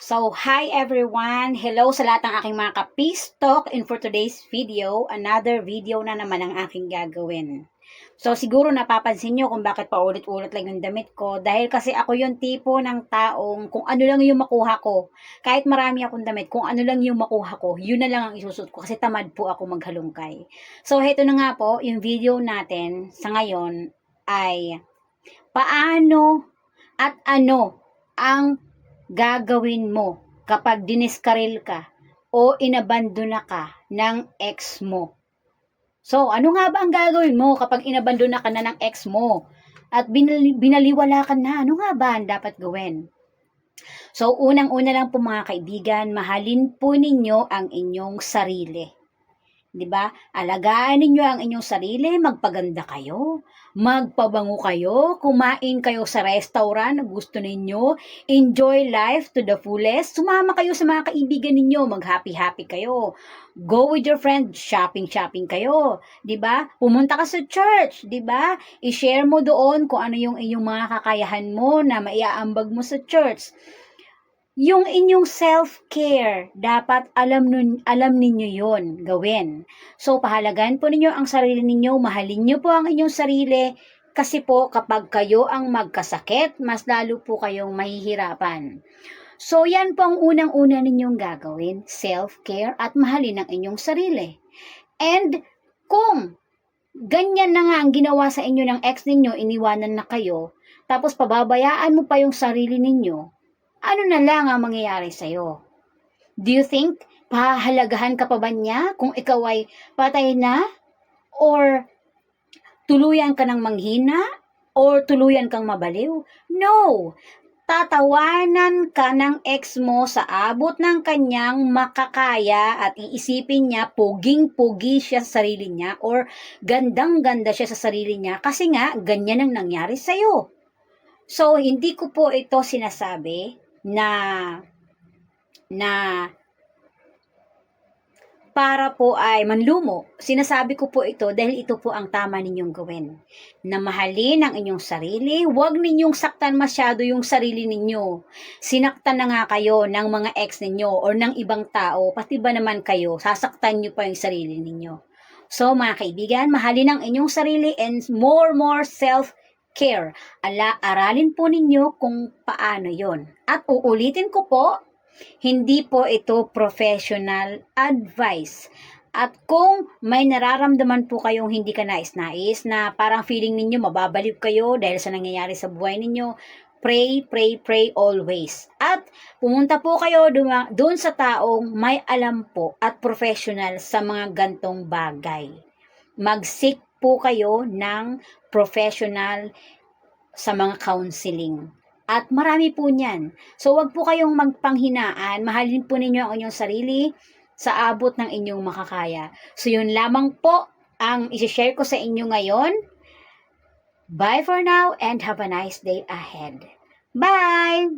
So, hi everyone! Hello sa lahat ng aking mga kapistok, and for today's video, another video na naman ang aking gagawin. So, siguro napapansin nyo kung bakit paulit-ulit lang yung damit ko, dahil kasi ako yung tipo ng taong kung ano lang yung makuha ko, kahit marami akong damit, kung ano lang yung makuha ko, yun na lang ang isusot ko kasi tamad po ako maghalungkay. So, heto na nga po, yung video natin sa ngayon ay paano at ano ang gagawin mo kapag diniskaril ka o inabandona ka ng ex mo. So, ano nga ba ang gagawin mo kapag inabandona ka na ng ex mo at binaliwala ka na? Ano nga ba ang dapat gawin? So, unang-una lang po mga kaibigan, mahalin po ninyo ang inyong sarili. 'Di ba? Alagaan ninyo ang inyong sarili, magpaganda kayo, magpabango kayo, kumain kayo sa restaurant na gusto ninyo, enjoy life to the fullest, sumama kayo sa mga kaibigan ninyo, mag-happy-happy kayo. Go with your friend, shopping-shopping kayo, 'di ba? Pumunta ka sa church, 'di ba? I-share mo doon kung ano yung iyong mga kakayahan mo na maiaambag mo sa church. Yung inyong self-care, dapat alam ninyo yon gawin. So, pahalagan po ninyo ang sarili ninyo, mahalin nyo po ang inyong sarili, kasi po kapag kayo ang magkasakit, mas lalo po kayong mahihirapan. So, yan po ang unang-una ninyong gagawin, self-care at mahalin ang inyong sarili. And kung ganyan na nga ang ginawa sa inyo ng ex ninyo, iniwanan na kayo, tapos pababayaan mo pa yung sarili ninyo, ano na lang ang mangyayari sa'yo? Do you think pahalagahan ka pa ba niya kung ikaw ay patay na? Or tuluyan ka ng manghina? Or tuluyan kang mabaliw? No! Tatawanan ka ng ex mo sa abot ng kanyang makakaya at iisipin niya puging-pugi siya sa sarili niya or gandang-ganda siya sa sarili niya kasi nga ganyan ang nangyari sa'yo. So, hindi ko po ito sinasabi na para po ay manlumo. Sinasabi ko po ito dahil ito po ang tama ninyong gawin. Na mahalin ang inyong sarili, huwag ninyong saktan masyado yung sarili ninyo. Sinaktan na nga kayo ng mga ex ninyo or ng ibang tao, pati ba naman kayo, sasaktan nyo pa yung sarili ninyo. So mga kaibigan, mahalin ang inyong sarili and more self-care. Aralin po ninyo kung paano yon. At uulitin ko po, hindi po ito professional advice. At kung may nararamdaman po kayong hindi ka nais-nais na parang feeling ninyo mababaliw kayo dahil sa nangyayari sa buhay ninyo, pray, pray, pray always. At pumunta po kayo doon sa taong may alam po at professional sa mga gantong bagay. Mag-seek po kayo ng professional sa mga counseling. At marami po niyan. So, wag po kayong magpanghinaan. Mahalin po ninyo ang inyong sarili sa abot ng inyong makakaya. So, yun lamang po ang isi-share ko sa inyo ngayon. Bye for now and have a nice day ahead. Bye!